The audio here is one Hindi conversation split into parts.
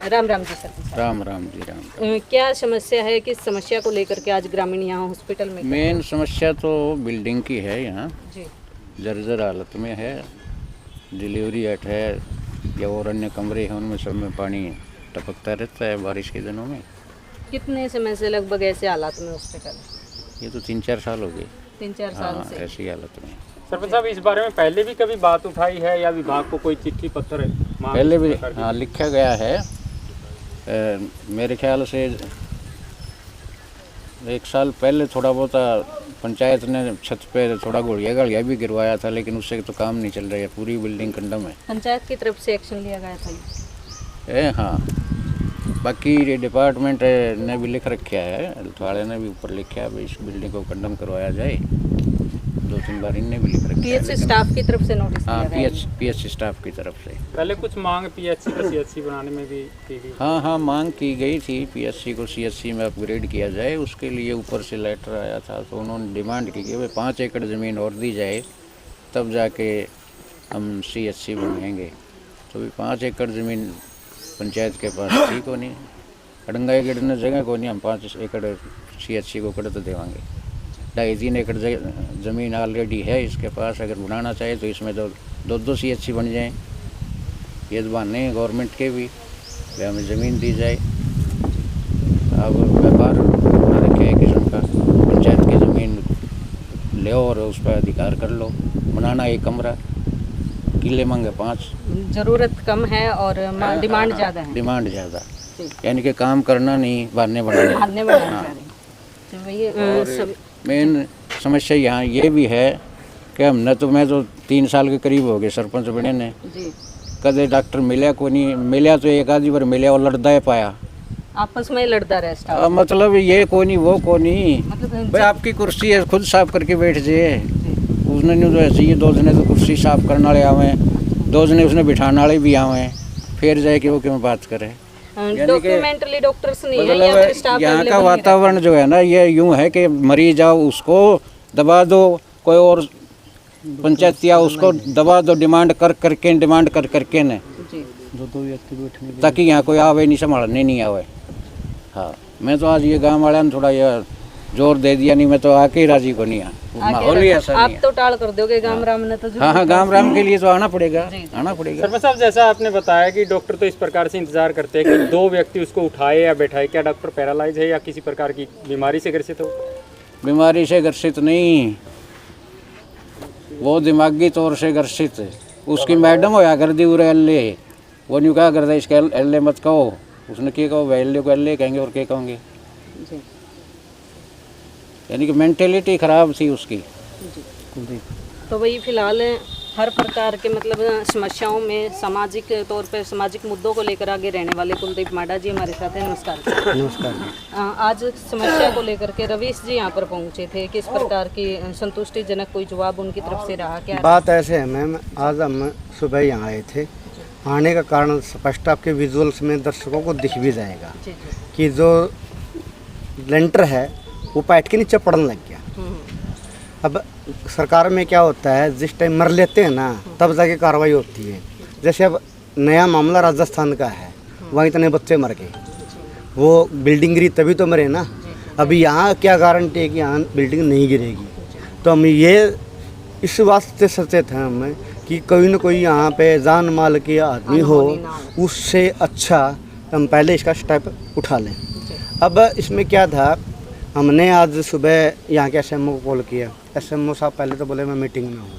राम राम जी सर। राम राम जी राम। क्या समस्या है, किस समस्या को लेकर के आज ग्रामीण यहाँ हॉस्पिटल में? मेन समस्या तो बिल्डिंग की है, यहाँ जी जर्जर हालत में है। डिलीवरी हट है या और अन्य कमरे हैं, उनमें सब में पानी टपकता रहता है बारिश के दिनों में। कितने समय से लगभग ऐसे हालात में हॉस्पिटल? ये तो 3-4 साल हो गए। 3-4 साल हाँ, से ऐसी हालत में। सरपंच साहब, इस बारे में पहले भी कभी बात उठाई है या विभाग को कोई चिट्ठी पत्र पहले भी हाँ लिखा गया है। मेरे ख्याल से 1 साल पहले थोड़ा बहुत पंचायत ने छत पे थोड़ा गुड़िया भी गिरवाया था, लेकिन उससे तो काम नहीं चल रहा है। पूरी बिल्डिंग कंडम है। पंचायत की तरफ से एक्शन लिया गया था? हाँ, बाकी डिपार्टमेंट ने भी लिख रखा है, वाले ने भी ऊपर लिखा है इस बिल्डिंग को कंडम करवाया जाए। 2-3 बार इनने भी लिख रखा है। पीएचसी स्टाफ की तरफ से नोटिस दिया हाँ, गया है? पीएचसी स्टाफ की तरफ से पहले कुछ मांग पीएचसी को सीएचसी बनाने में भी की गई। हाँ, मांग की गई थी पीएचसी को सीएचसी में अपग्रेड किया जाए। उसके लिए ऊपर से लेटर आया था, तो उन्होंने डिमांड की कि भाई 5 एकड़ ज़मीन और दी जाए, तब जाके हम सीएचसी बनाएंगे। तो भी 5 एकड़ ज़मीन पंचायत के पास थी को नहीं, अड़ंगाई गिरने जगह को नहीं। हम 5 एकड़ सीएचसी को कर तो देवांगे। 2.5-3 एकड़ ज़मीन ऑलरेडी है इसके पास। अगर बनाना चाहे तो इसमें तो 2-2 सीएचसी बन जाएँ। ये तो बहाने हैं गवर्नमेंट के भी हमें ज़मीन दी जाए। अब व्यापार बना रखे है किस्म का, पंचायत की ज़मीन ले और उस पर अधिकार कर लो। बनाना 1 कमरा, किले मांगे 5। जरूरत कम है और डिमांड ज़्यादा है। डिमांड ज़्यादा, यानी कि काम करना नहीं, बहाने बनाना। मेन समस्या यहाँ ये भी है कि हमने तो मैं तो 3 साल के करीब हो गए सरपंच बने ने। कदे डॉक्टर मिला को नहीं, मिला तो एक आधी बार मिला और लड़ता है पाया, आपस में लड़ता रहे स्टाफ। मतलब ये को नहीं वो को नहीं। मतलब भाई आपकी कुर्सी है, खुद साफ करके बैठ जाए। उसने नहीं तो ऐसे ही 2 जने तो कुर्सी साफ करने वाले आवे, 2 जने उसने बिठाने वाले भी आवे, फिर जाए कि वो क्यों बात करे। डॉक्यूमेंटली डॉक्टर्स नहीं है या मतलब फिर स्टाफ यहाँ का अवेलेबल नहीं वातावरण जो है ना, ये यूँ है कि मरीज आओ उसको दबा दो, कोई और पंचायत या उसको दबा दो, डिमांड कर करके ने जी। 2 व्यक्ति बैठने, ताकि यहाँ कोई आवे नहीं, संभालने नहीं आवे। हाँ, मैं तो आज ये गाँव वाले ने थोड़ा यह जोर दे दिया, नहीं मैं तो आके ही राजी को नहीं। माहौल ही ऐसा आप नहीं है। तो टाल कर दोगे गांव राम ने तो। हाँ, गाँव राम के लिए तो आना पड़ेगा। सरपंच साहब, जैसा आपने बताया कि डॉक्टर तो इस प्रकार से इंतजार करते हैं कि 2 व्यक्ति उसको उठाए या बैठाए। क्या डॉक्टर पैरालाइज है या किसी प्रकार की बीमारी से ग्रसित हो? बीमारी से ग्रसित नहीं, वो दिमागी तौर से ग्रसित है। उसकी मैडम होया कर दी उरे अल्ले, वो न्यू क्या करता है इसके अल्ले मत कहो। उसने क्या कहो, वह अल्ले को अल्ले कहेंगे और क्या कहोगे। यानी कि मेंटेलिटी खराब थी उसकी। तो वही फिलहाल हर प्रकार के मतलब समस्याओं में सामाजिक तौर पर सामाजिक मुद्दों को लेकर आगे रहने वाले कुलदीप माडा जी हमारे साथ हैं। नमस्कार। नमस्कार। आज समस्या को लेकर के रवीश जी यहाँ पर पहुँचे थे, किस प्रकार की संतुष्टिजनक कोई जवाब उनकी तरफ से रहा? क्या बात ऐसे है मैम, आज हम सुबह यहाँ आए थे। आने का कारण स्पष्ट आपके विजुअल्स में दर्शकों को दिख भी जाएगा कि जो लेंटर है वो पैट के नीचे पड़ने लग गया। अब सरकार में क्या होता है, जिस टाइम मर लेते हैं ना तब जाके कार्रवाई होती है। जैसे अब नया मामला राजस्थान का है, वहाँ इतने बच्चे मर गए, वो बिल्डिंग गिरी तभी तो मरे ना। अभी यहाँ क्या गारंटी है कि यहाँ बिल्डिंग नहीं गिरेगी? तो हम ये इस वास्ते सचेत हैं हम कि कोई न कोई यहाँ पे जान माल के आदमी हो, उससे अच्छा हम पहले इसका स्टेप उठा लें। अब इसमें क्या था, हमने आज सुबह यहाँ के एसएमओ को कॉल किया। एसएमओ साहब पहले तो बोले मैं मीटिंग में हूँ,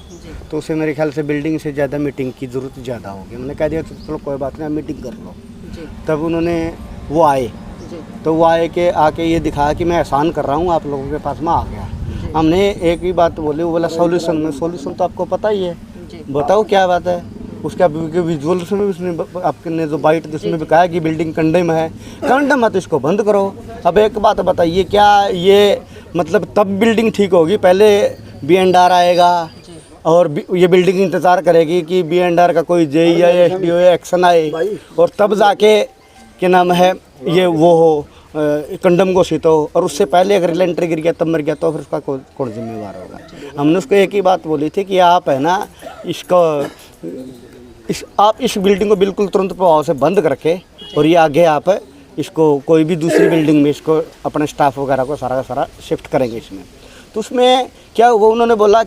तो उसे मेरे ख्याल से बिल्डिंग से ज़्यादा मीटिंग की ज़रूरत ज़्यादा होगी। हमने कह दिया चलो कोई बात नहीं, आप मीटिंग कर लो। तब उन्होंने वो आए, तो वो आए के आके ये दिखाया कि मैं एहसान कर रहा हूँ आप लोगों के पास में आ गया। हमने एक ही बात बोली, वो बोला सॉल्यूशन में। सॉल्यूशन तो आपको पता ही है, बताओ क्या बात है। उसका विजुअल्स में उसने आपने जो बाइट उसमें भी कहा कि बिल्डिंग कंडेम है, कंडेम है तो इसको बंद करो। अब एक बात बताइए, क्या ये मतलब तब बिल्डिंग ठीक होगी? पहले BNR आएगा और ये बिल्डिंग इंतज़ार करेगी कि BNR का कोई JE या SDO एक्शन आए और तब जाके क्या नाम है ये वो हो कंडम घोषित हो। और उससे पहले अगर लेंटर गिर गया तब मर गया तो फिर उसका कौन जिम्मेवार होगा? हमने उसको एक ही बात बोली थी कि आप है ना इसको आप इस बिल्डिंग को बिल्कुल तुरंत प्रभाव से बंद करके और ये आगे आप इसको कोई भी दूसरी बिल्डिंग में इसको अपने स्टाफ वगैरह को सारा का सारा शिफ्ट करेंगे इसमें। तो उसमें क्या हुआ, उन्होंने बोला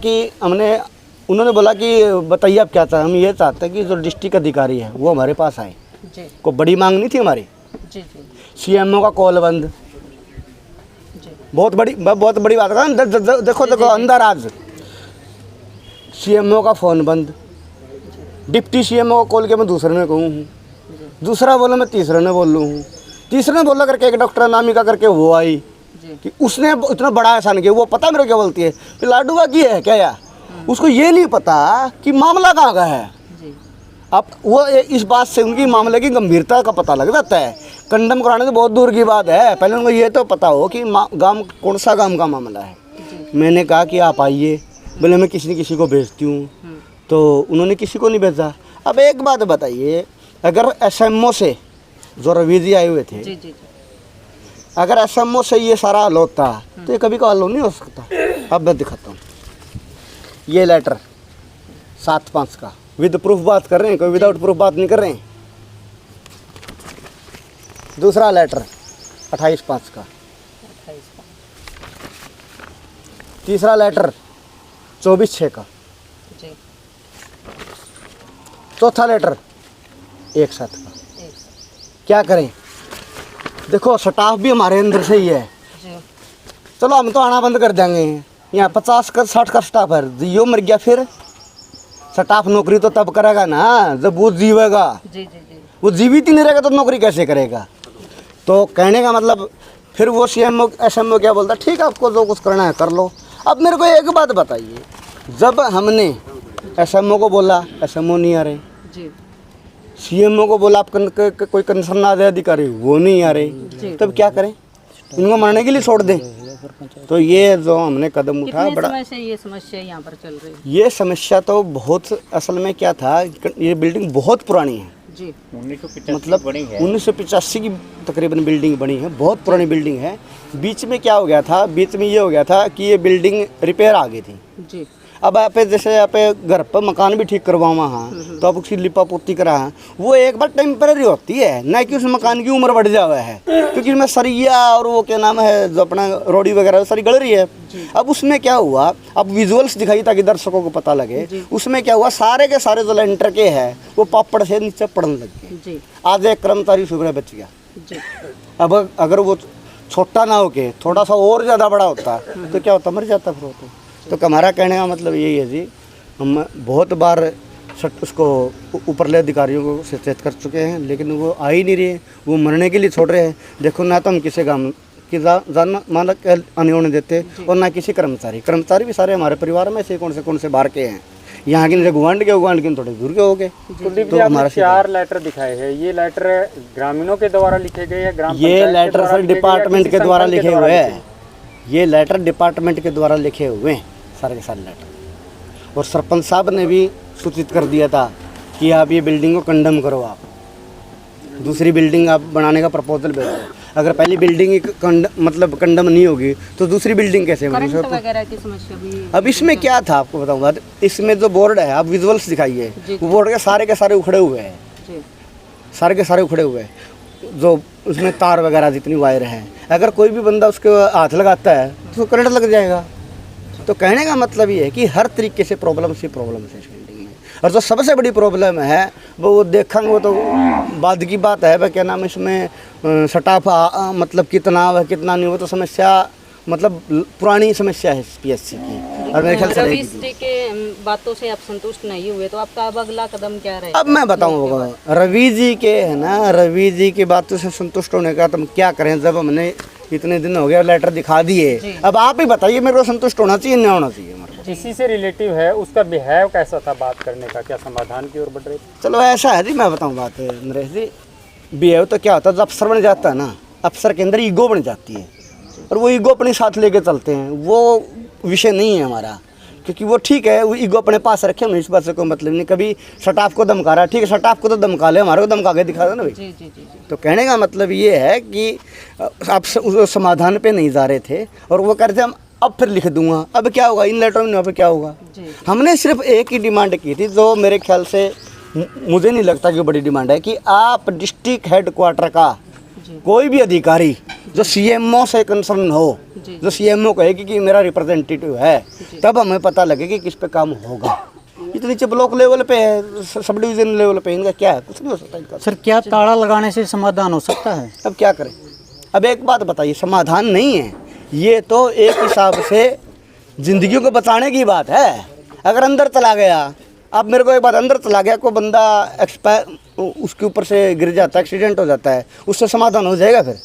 कि बताइए आप क्या चाहते हैं। हम ये चाहते हैं कि जो डिस्ट्रिक्ट अधिकारी है वो हमारे पास आए। जी कोई बड़ी मांग नहीं थी हमारी। जी जी सीएमओ का कॉल बंद, जी बहुत बड़ी बात है। देखो अंदर आज सीएमओ का फ़ोन बंद, डिप्टी सीएमओ को कॉल के मैं दूसरे ने कहूँ हूँ, दूसरा बोला मैं तीसरे ने बोल लूँ हूँ, तीसरे ने बोला करके एक डॉक्टर नामिका करके वो आई कि उसने इतना बड़ा एहसान किया। वो पता मेरे क्या बोलती है, लाडुआ की है क्या यार, उसको ये नहीं पता कि मामला कहाँ का है। जी अब वो इस बात से उनकी मामले की गंभीरता का पता लग जाता है। कंडम कराने तो बहुत दूर की बात है, पहले उनको ये तो पता हो कि गांव कौन सा गांव का मामला है। मैंने कहा कि आप आइए, बोले मैं किसी न किसी को भेजती हूँ, तो उन्होंने किसी को नहीं भेजा। अब एक बात बताइए, अगर एसएमओ से जो रवि जी आए हुए थे, जी जी अगर एसएमओ से ये सारा हल होता तो ये कभी का हल नहीं हो सकता। अब मैं दिखाता हूँ, ये लेटर 7/5 का विद प्रूफ बात कर रहे हैं, कोई विदाउट प्रूफ बात नहीं कर रहे हैं। दूसरा लेटर 28/5 का, तीसरा लेटर 24/6 का, जी चौथा लेटर 1/7 का। क्या करें, देखो स्टाफ भी हमारे अंदर से ही है। जी चलो हम तो आना बंद कर देंगे, यहाँ 50-60 का स्टाफ है, जियो मर गया फिर स्टाफ नौकरी तो तब करेगा ना जब वो जीवेगा। जी जी जी वो जीवित ही नहीं रहेगा तो नौकरी कैसे करेगा। तो कहने का मतलब फिर वो सीएमओ एसएमओ क्या बोलता, ठीक है आपको जो कुछ करना है कर लो। अब मेरे को एक बात बताइए, जब हमने एसएमओ को बोला एसएमओ नहीं आ रहे, जी सीएमओ को बोला आप कोई कंसर्न अधिकारी वो नहीं आ रहे, तब क्या करें, इनको मरने के लिए छोड़ दें। तो ये जो हमने कदम उठाया, कितने बड़ा समय से ये समस्या यहाँ पर चल रही है? ये समस्या तो बहुत, असल में क्या था, ये बिल्डिंग बहुत पुरानी है, जी 1985 मतलब 1985 की तकरीबन बिल्डिंग बनी है, बहुत पुरानी बिल्डिंग है। बीच में क्या हो गया था, बीच में ये हो गया था कि ये बिल्डिंग रिपेयर आ गई थी। जी अब आप जैसे आप घर पर मकान भी ठीक करवावा, हाँ तो आप उसकी लिपा पोती करा, वो एक बार टेम्पररी होती है ना कि उस मकान की उम्र बढ़ जावा है, क्योंकि उसमें सरिया और वो क्या नाम है जो अपना रोडी वगैरह सारी गल रही है। अब उसमें क्या हुआ, अब विजुअल्स दिखाई ताकि दर्शकों को पता लगे, उसमें क्या हुआ, सारे के सारे जो लेंटर के है वो पापड़ से नीचे पड़ने लग गए। जी आज एक कर्मचारी सुबह बच गया। जी अब अगर वो छोटा ना होके थोड़ा सा और ज़्यादा बड़ा होता तो क्या होता, मर जाता फिर होता। तो हमारा कहने का मतलब यही है जी, हम बहुत बार उसको ऊपरले अधिकारियों को सचेत कर चुके हैं, लेकिन वो आ ही नहीं रहे, वो मरने के लिए छोड़ रहे हैं। देखो ना तो हम किसी काम की जान मानक आने होने देते और ना किसी कर्मचारी भी सारे हमारे परिवार में से कौन से बाहर के हैं, यहाँ के गुवांड के थोड़े दूर के हो गए। कुलदीप जी, आपने 4 लेटर दिखाए हैं, ये लेटर ग्रामीणों के द्वारा लिखे गए हैं, ग्राम ये लेटर सर डिपार्टमेंट के द्वारा लिखे हुए हैं, ये लेटर डिपार्टमेंट के द्वारा लिखे हुए हैं सारे के सारे लेटर। और सरपंच साहब ने भी सूचित कर दिया था कि आप ये बिल्डिंग को कंडम करो, आप दूसरी बिल्डिंग आप बनाने का प्रपोजल भेजो। अगर पहली बिल्डिंग मतलब कंडम नहीं होगी तो दूसरी बिल्डिंग कैसे बनेगी? करंट वगैरह की समस्या भी। अब इसमें क्या था आपको बताऊँ बात, इसमें जो बोर्ड है आप विजुअल्स दिखाइए, वो बोर्ड के सारे उखड़े हुए हैं, जी सारे के सारे उखड़े हुए हैं। जो उसमें तार वगैरह जितनी वायर हैं, अगर कोई भी बंदा उसके हाथ लगाता है तो करंट लग जाएगा। तो कहने का मतलब ये है कि हर तरीके से प्रॉब्लम है इस बिल्डिंग में। और जो सबसे बड़ी प्रॉब्लम है वो देखेंगे, वो तो बाद की बात है, क्या नाम इसमें स्टाफ मतलब कितना है कितना नहीं, वो तो समस्या मतलब पुरानी समस्या है पीएससी की। और मेरे ख्याल से रवि जी के बातों से आप संतुष्ट नहीं हुए तो आपका अब अगला कदम क्या रहेगा? अब मैं बताऊँ, रवि जी के है ना, रवि जी की बातों से संतुष्ट होने का तो हम क्या करें, जब हमने इतने दिन हो गया लेटर दिखा दिए, अब आप ही बताइए मेरे को संतुष्ट होना चाहिए नहीं होना चाहिए? इसी से रिलेटिव है, उसका बिहेव कैसा था बात करने का, क्या समाधान की ओर बढ़ रहे थे? चलो ऐसा है जी, मैं बताऊँ बात नरेश जी, बिहेव तो क्या होता है, जब अफसर बन जाता है ना, अफसर के अंदर ईगो बन जाती है और वो ईगो अपने साथ लेके चलते हैं, वो विषय नहीं है हमारा, क्योंकि वो ठीक है, वो ईगो अपने पास रखे, हमें इस बात से कोई मतलब नहीं। कभी स्टाफ को धमका रहा है, ठीक है स्टाफ को तो धमका ले, हमारे को धमका के दिखा दो ना भाई। जी जी जी तो कहने का मतलब ये है कि आप उस समाधान पे नहीं जा रहे थे और वो कहते हम अब फिर लिख दूंगा, अब क्या होगा इन लेटरों में, अब क्या होगा? हमने सिर्फ एक ही डिमांड की थी, जो मेरे ख्याल से मुझे नहीं लगता कि बड़ी डिमांड है कि आप डिस्ट्रिक्ट हेडक्वार्टर का कोई भी अधिकारी जो सीएमओ से कंसर्न हो, जो सीएमओ कहेगी कि मेरा रिप्रेजेंटेटिव है, तब हमें पता लगे कि किस पे काम होगा। इतनी नीचे ब्लॉक लेवल पे है, सब डिवीजन लेवल पे, इनका क्या है? कुछ नहीं हो सकता इनका। सर क्या ताला लगाने से समाधान हो सकता है? अब क्या करें? अब एक बात बताइए, समाधान नहीं है ये, तो एक हिसाब से जिंदगियों को बचाने की बात है। अगर अंदर चला गया, अब मेरे को एक बात, अंदर चला गया, कोई बंदा एक्सपायर उसके ऊपर से गिर जाता है, एक्सीडेंट हो जाता है, उससे समाधान हो जाएगा फिर?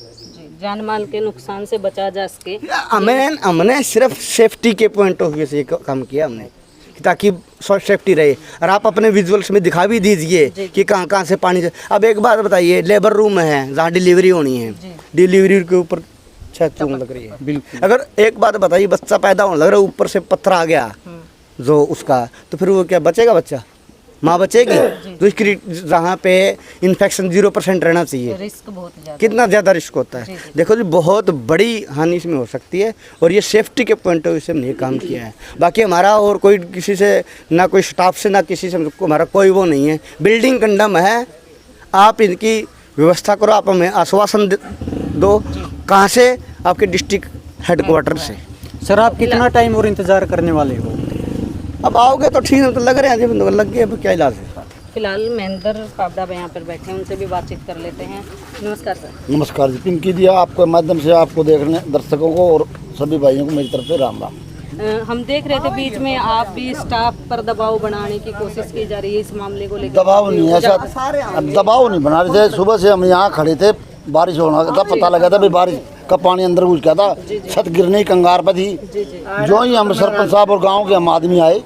जान माल के नुकसान से बचा जा सके। हमने सिर्फ सेफ्टी के पॉइंट ऑफ व्यू से काम किया हमने, ताकि सेफ्टी रहे। और आप अपने विजुअल्स में दिखा भी दीजिए कि कहाँ कहाँ से पानी से। अब एक बात बताइए, लेबर रूम है जहाँ डिलीवरी होनी है, डिलीवरी के ऊपर छत लग रही है। बिल्कुल। अगर एक बात बताइए, बच्चा पैदा होने लग रहा है, ऊपर से पत्थर आ गया जो उसका, तो फिर वो क्या बचेगा? बच्चा माँ बचेगी? तो इसकी जहाँ पे इन्फेक्शन 0% रहना चाहिए, रिस्क बहुत ज़्यादा, कितना ज़्यादा रिस्क होता है। देखो जी, बहुत बड़ी हानि इसमें हो सकती है, और ये सेफ्टी के पॉइंट ऑफ व्यू से हमने ये काम किया है। बाकी हमारा और कोई किसी से, ना कोई स्टाफ से, ना किसी से हमारा कोई वो नहीं है। बिल्डिंग कंडम है, आप इनकी व्यवस्था करो, आप हमें आश्वासन दो। कहाँ से? आपके डिस्ट्रिक्ट हेडक्वार्टर से। सर आप कितना टाइम और इंतजार करने वाले हो? अब आओगे तो ठीक है, तो लग रहे हैं जब लग गए, अब क्या इलाज है? फिलहाल महेंद्र पाबड़ा यहाँ पर बैठे हैं, उनसे भी बातचीत कर लेते हैं। नमस्कार सर। नमस्कार जी, पिंकी जी आपके माध्यम से आपको देखने दर्शकों को और सभी भाइयों को मेरी तरफ से राम राम। हम देख रहे थे बीच में आप भी स्टाफ पर दबाव बनाने की कोशिश की जा रही है इस मामले को लेकर। दबाव नहीं है सर, अब दबाव नहीं बना रहे थे। सुबह से हम यहाँ खड़े थे, बारिश होना था, पता लगा था भाई बारिश का पानी अंदर घुस गया था, छत गिरने की कंगार पर थी। जो ही हम सरपंच साहब और गांव के हम आदमी आए,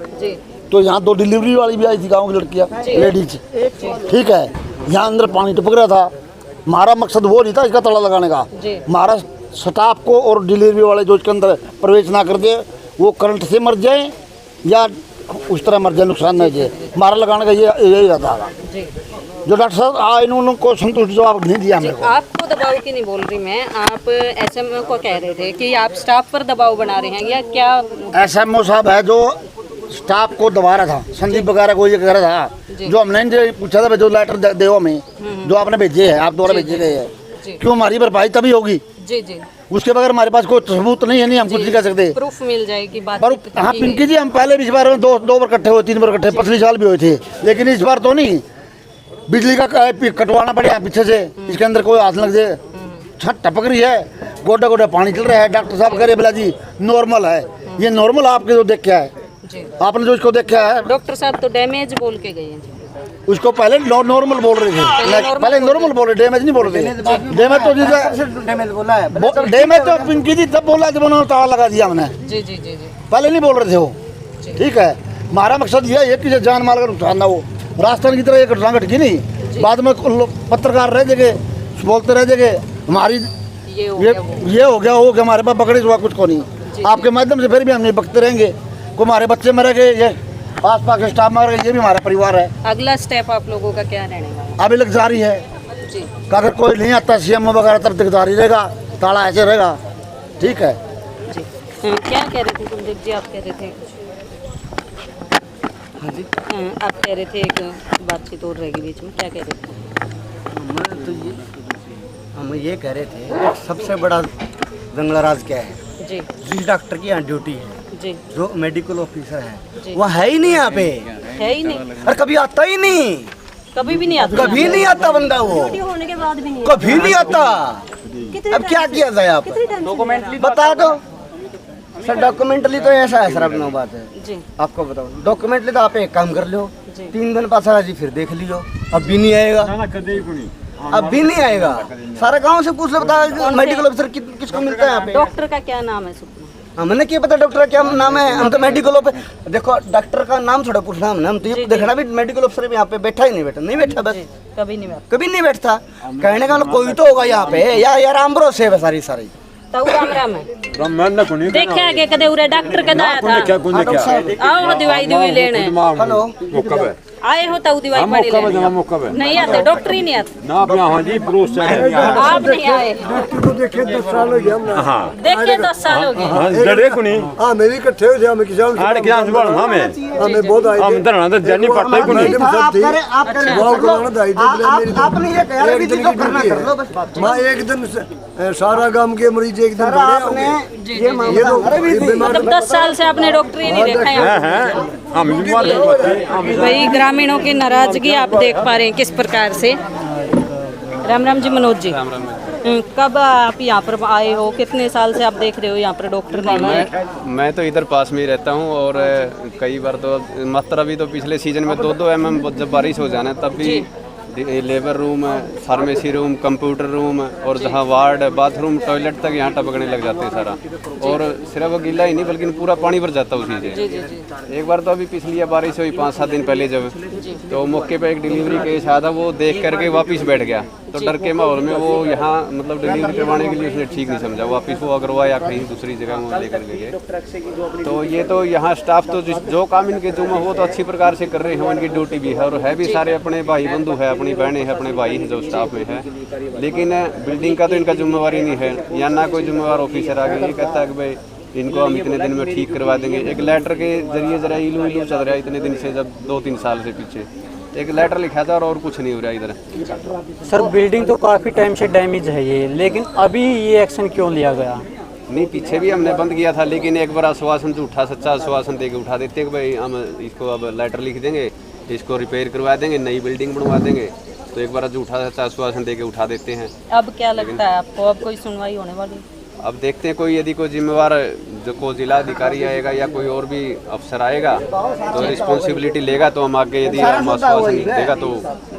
तो यहाँ 2 डिलीवरी वाली भी आई थी, गांव की लड़कियाँ, लेडीज, ठीक है। यहाँ अंदर पानी टपक रहा था। हमारा मकसद वो नहीं था इसका तड़ा लगाने का। हमारा स्टाफ को और डिलीवरी वाले जो इसके अंदर प्रवेश ना कर दे, वो करंट से मर जाए या उस तरह मर जाए, नुकसान न जाए, हमारा लगाने का यही रहता था। जो डॉक्टर साहब आए उनको संतुष्ट जवाब नहीं दिया मेरे को। आपको दबाव की नहीं बोल रही मैं, आप एसएमओ को कह रहे थे कि आप स्टाफ पर दबाव बना रहे हैं या क्या? एसएमओ साहब है जो स्टाफ को दबा रहा था, संदीप वगैरह को ये कह रहा था, जो हमने पूछा था जो लेटर देव में जो आपने भेजे है, आप द्वारा भेजे गए हैं, क्यों हमारी भरपाई तभी होगी। जी। उसके बगैर हमारे पास कोई सबूत नहीं है, नहीं हम कुछ नहीं कह सकते। प्रूफ मिल जाएगी बात। पर हाँ पिंकी जी, हम पहले भी इस बार में 2 बार इकट्ठे हुए, 3 बार इकट्ठे, पिछले साल भी हुए थे, लेकिन इस बार तो नहीं। बिजली का कटवाना पड़ेगा पीछे से, इसके अंदर कोई हाथ लग जाए, छत टपक रही है, गोटा गोटा पानी चल रहा है। डॉक्टर साहब कह रहे बोला जी नॉर्मल है। ये नॉर्मल आपके जो देखा है, आपने जो इसको देखा है, डॉक्टर साहब तो डैमेज बोल के गए हैं। उसको पहले नॉर्मल बोल रहे थे, पहले नॉर्मल बोल रहे, डैमेज नहीं बोल रहे थे। डैमेज बोला है, डैमेज तो पिंकी जी तब बोला जब उन्होंने ताला लगा दिया हमने, जी। पहले नहीं बोल रहे थे वो, ठीक है। हमारा मकसद ये है कि जान माल का नुकसान ना हो। राजस्थान की तरह ये घटना घट गई नहीं, बाद में पत्रकार रह जाएंगे, बोलते रह जाएंगे, हमारी ये हो गया वो कि हमारे पास पकड़े हुआ कुछ को नहीं। आपके माध्यम से फिर भी हम नहीं बकते रहेंगे। को हमारे बच्चे मरे गए, ये आस पास के स्टाफ मर गए, ये भी हमारा परिवार है। अगला स्टेप आप लोगों का क्या रहने वाला? अभी लग जारी है जी। अगर कोई नहीं आता सीएम वगैरह तब तक जारी रहेगा, ताला ऐसे रहेगा, ठीक है जी। क्या कह रहे थे कुलदीप जी? आप कह रहे थे आप कह रहे थे एक बातचीत और रहेगी बीच में, क्या कह रहे थे? हम ये कह रहे थे, सबसे बड़ा जंगला राज क्या है जी? जिस डॉक्टर की यहाँ ड्यूटी है, जी। जो मेडिकल ऑफिसर है, वह है ही नहीं यहाँ पे, है ही नहीं, और कभी आता ही नहीं, कभी भी नहीं आता, कभी नहीं आता बंदा, वो होने के बाद भी नहीं, कभी नहीं आता। अब क्या किया जाए? आप डॉक्यूमेंटली बता दो सर। डॉक्यूमेंटली तो ऐसा है सर, अपना बात है जी। आपको बताओ, डॉक्यूमेंटली तो आप एक काम कर लो, 3 दिन पास जी फिर देख लियो, अब भी नहीं आएगा, अब भी नहीं आएगा। सारा गांव से पूछ लो, बता मेडिकल ऑफिसर किसको मिलता है यहाँ पे? डॉक्टर का क्या नाम है? सुपना। हमने क्या पता डॉक्टर का क्या नाम है? हम तो मेडिकल ऑफिसर, देखो डॉक्टर का नाम थोड़ा पूछना हमने, हम तो ये देखना भी मेडिकल ऑफिसर भी यहाँ पे बैठा ही नहीं बैठा बस, कभी नहीं बैठा, कभी नहीं बैठता। कहने का कोई तो होगा यहाँ पे, या राम भरोसे है सारी तो राम है देखा के कदे उरे डॉक्टर कदा आया था, आओ दवाई लेने। हेलो आए हो ताऊ दवाई पानी लेने? नहीं आते, डॉक्टर ही नहीं आते। ना अपना हाँ जी पुरुष आप नहीं आए? देखे 10 साल हो गया हमने। हाँ देखिए 10 साल हो गए। हाँ डरे को नहीं हाँ मेरी इकट्ठे हो जाए, हमें किसान आड़ के जान सुबह हमें हमें बहुत आई हम धरना तो जानी पड़ता ही को नहीं आपने ये कहा कि जिसको करना कर लो बस बात। माँ एक दिन सारा गांव के मरीज एक दिन आपने ये मामला मतलब 10 साल से आपने डॉक्टर ही नहीं देखा यहाँ? हम बीमार भाई ग्रामीणों की नाराजगी आप देख पा रहे हैं किस प्रकार से। राम राम जी मनोज जी, कब आप यहाँ पर आए हो? कितने साल से आप देख रहे हो यहाँ पर डॉक्टर नहीं है? मैं तो इधर पास में ही रहता हूँ और कई बार तो मात्रा भी तो पिछले सीजन में 2-2 mm जब बारिश हो जाना तब भी labour room, pharmacy room, computer room और जहाँ वार्ड, बाथरूम, टॉयलेट तक यहाँ टपकने लग जाते हैं सारा। और सिर्फ गीला ही नहीं बल्कि पूरा पानी भर जाता है उसी से। एक बार तो अभी पिछली बारिश हुई 5-7 दिन पहले जब, तो मौके पे एक डिलीवरी केस आया था, वो देख करके वापस बैठ गया। तो डर के माहौल में वो यहाँ मतलब डिलीवरी करवाने के लिए उसने ठीक नहीं समझा, वापस वो अग्रवा या कहीं दूसरी जगह वो लेकर गए। तो ये तो यहाँ स्टाफ तो जो काम इनके जुम्मा हो तो अच्छी प्रकार से कर रहे हैं, इनकी ड्यूटी भी है और है भी सारे अपने भाई बंधु है, अपनी बहनें हैं, अपने भाई हैं जो स्टाफ में है। लेकिन बिल्डिंग का तो इनका जिम्मेवारी नहीं है, या ना कोई जिम्मेवार ऑफिसर आगे ये कहता है कि भाई इनको हम इतने दिन में ठीक करवा देंगे। एक लेटर के जरिए जरा इलू इलू चल रहा है इतने दिन से, जब 2-3 साल से पीछे एक लेटर लिखा था और कुछ नहीं हो रहा इधर। सर बिल्डिंग तो काफ़ी टाइम से डैमेज है ये, लेकिन अभी ये एक्शन क्यों लिया गया? नहीं पीछे भी हमने बंद किया था, लेकिन एक बार आश्वासन झूठा सच्चा आश्वासन देके उठा देते कि भाई हम इसको अब लेटर लिख देंगे, इसको रिपेयर करवा देंगे, नई बिल्डिंग बनवा देंगे। तो एक बार झूठा सच्चा आश्वासन देके उठा देते हैं। अब क्या लगता है आपको, अब कोई सुनवाई होने वाली? अब देखते हैं कोई यदि कोई जिम्मेवार जो को जिला अधिकारी आएगा या कोई और भी अफसर आएगा तो रिस्पॉन्सिबिलिटी लेगा, तो हम आगे यदि हम आश्वासन देगा तो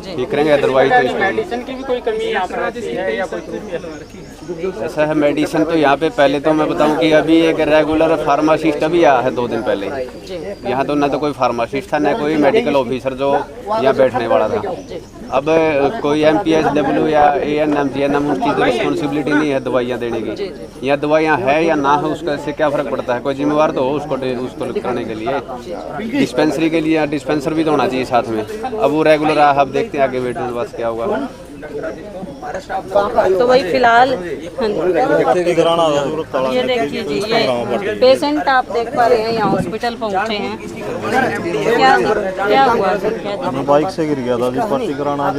ठीक करेंगे, अदरवाइज तो इसको मेडिसिन की भी कोई कमी यहाँ पर है या कोई ऐसा है। मेडिसिन तो यहाँ पे पहले तो मैं बताऊँ कि अभी एक रेगुलर फार्मासिस्ट अभी आया है 2 दिन पहले। यहाँ तो ना तो कोई फार्मासिस्ट था ना कोई मेडिकल ऑफिसर जो यहाँ बैठने वाला था। अब कोई MPSW या ANM उसकी तो रिस्पॉन्सिबिलिटी नहीं है दवाइयाँ देने की, या दवाइयाँ है या ना है उसका इससे क्या फ़र्क पड़ता है। कोई जिम्मेवार तो हो उसको करने के लिए। डिस्पेंसरी के लिए डिस्पेंसर भी तो होना चाहिए साथ में। अब वो रेगुलर आया, अब देखते हैं आगे वेट बस क्या होगा। तो वही फिलहाल ये देखिए जी, ये पेशेंट आप देख पा रहे हैं यहाँ हॉस्पिटल पहुँचे हैं। क्या हुआ सर? क्या बाइक से गिर गया था जी, पट्टी कराना आज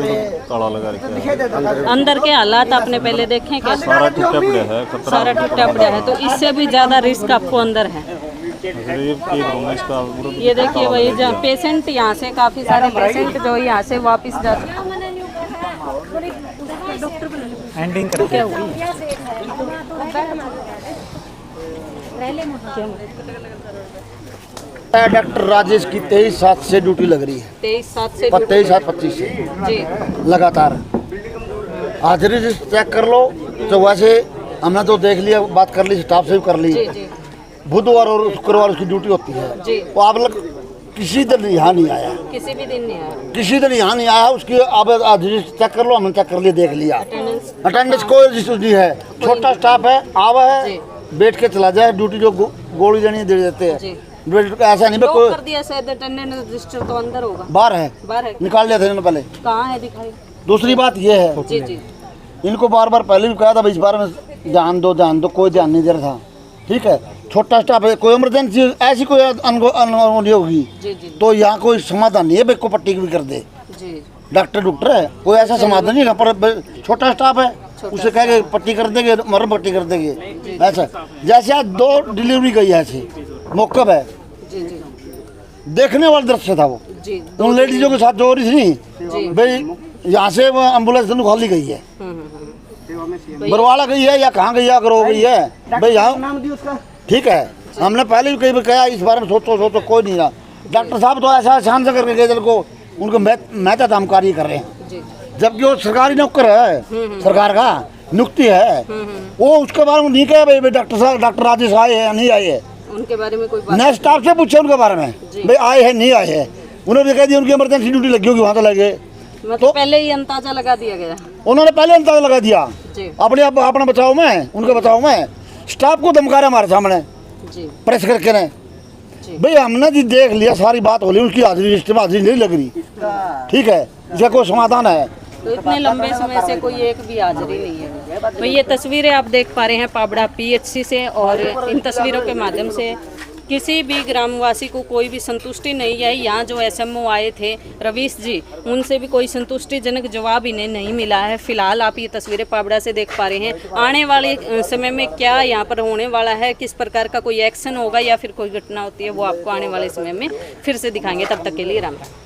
ताला लगा रखा है। अंदर के हालात आपने पहले देखे क्या? सारा टूटा पड़ा है, खतरा सारा टूटा पड़ा है, तो इससे भी ज़्यादा रिस्क आपको अंदर है। ये देखिए वही जहाँ पेशेंट, यहाँ से काफ़ी सारे पेशेंट जो यहाँ से वापस जाते हैं। एंडिंग कर क्या हुआ? डॉक्टर राजेश की 23/7 से ड्यूटी लग रही है। 23/7 से 23/7-25 से जी लगातार। हाजिरी चेक कर लो तो वैसे हमने तो देख लिया, बात कर ली, स्टाफ से भी कर ली। जी जी बुधवार और शुक्रवार उसकी ड्यूटी होती है। जी। तो आप लोग किसी दिन यहाँ नहीं आया, किसी भी दिन नहीं आया। किसी दिन यहाँ नहीं आया। उसकी आप हाजिरी चेक कर लो, हमने चेक कर लिया, देख लिया। अटेंडेंस कोई रजिस्टर नहीं है, छोटा स्टाफ है, आवा है, बैठ के चला जाए। ड्यूटी जो गोली देनी दे देते हैं, ऐसा नहीं। कोई कर दिया शायद, अटेंडेंस रजिस्टर तो अंदर होगा, बाहर है, बाहर है, निकाल लिया था इन्होंने पहले। कहाँ है दिखाई? दूसरी बात ये है, जी जी इनको बार बार पहले भी कहा था, इस बार में ध्यान दो, कोई ध्यान नहीं दे रहा था। ठीक है, छोटा स्टाफ है, कोई इमरजेंसी ऐसी कोई अनहोनी होगी तो यहाँ कोई समाधान नहीं है, भाई को पट्टी भी कर दे। डॉक्टर है, कोई ऐसा समाधान नहीं है। पर छोटा स्टाफ है, उसे कह के पट्टी कर देंगे, मरम पट्टी कर देंगे। ऐसा जैसे आज 2 डिलीवरी गई है, ऐसे मौका है, देखने वाला दृश्य था वो। उन लेडीजों के साथ जो हो रही थी भाई, यहाँ से वो एम्बुलेंस खाली गई है, बरवाड़ा गई है या कहाँ गई है, अगर हो गई है भाई यहाँ। ठीक है, हमने पहले भी कई बार कहा इस बारे में सोचो, कोई नहीं रहा। डॉक्टर साहब तो ऐसा शान से करके गए को, उनको महता हम कार्य कर रहे हैं, जबकि वो सरकारी नौकर है, सरकार का नियुक्ति है। वो उसके बारे में नहीं कहे भाई डॉक्टर साहब, डॉक्टर राजेश आए हैं या नहीं आए हैं, उनके बारे में कोई बात नए स्टाफ से पूछे उनके बारे में भाई आए हैं नहीं आए हैं। उन्होंने भी कह दिया उनकी इमरजेंसी ड्यूटी लगी होगी, वहाँ तो लगे। तो पहले ही अंदाजा लगा दिया गया, उन्होंने पहले अंदाजा लगा दिया अपने बचाव में, उनके बचाव में। स्टाफ को धमका रहे हमारे सामने प्रेस करके ने, भाई हमने जी देख लिया, सारी बात हो ली, उसकी हाजिरी लिस्ट में हाजिरी नहीं लग रही, ठीक है, इसका कोई समाधान है? तो इतने लंबे समय से कोई एक भी हाजिरी नहीं है। तो ये तस्वीरें आप देख पा रहे हैं पाबड़ा पीएचसी से, और इन तस्वीरों के माध्यम से किसी भी ग्रामवासी को कोई भी संतुष्टि नहीं है। यहाँ जो एसएमओ आए थे रवीश जी, उनसे भी कोई संतुष्टिजनक जवाब इन्हें नहीं मिला है। फिलहाल आप ये तस्वीरें पाबड़ा से देख पा रहे हैं। आने वाले समय में क्या यहाँ पर होने वाला है, किस प्रकार का कोई एक्शन होगा या फिर कोई घटना होती है, वो आपको आने वाले समय में फिर से दिखाएंगे। तब तक के लिए राम राम।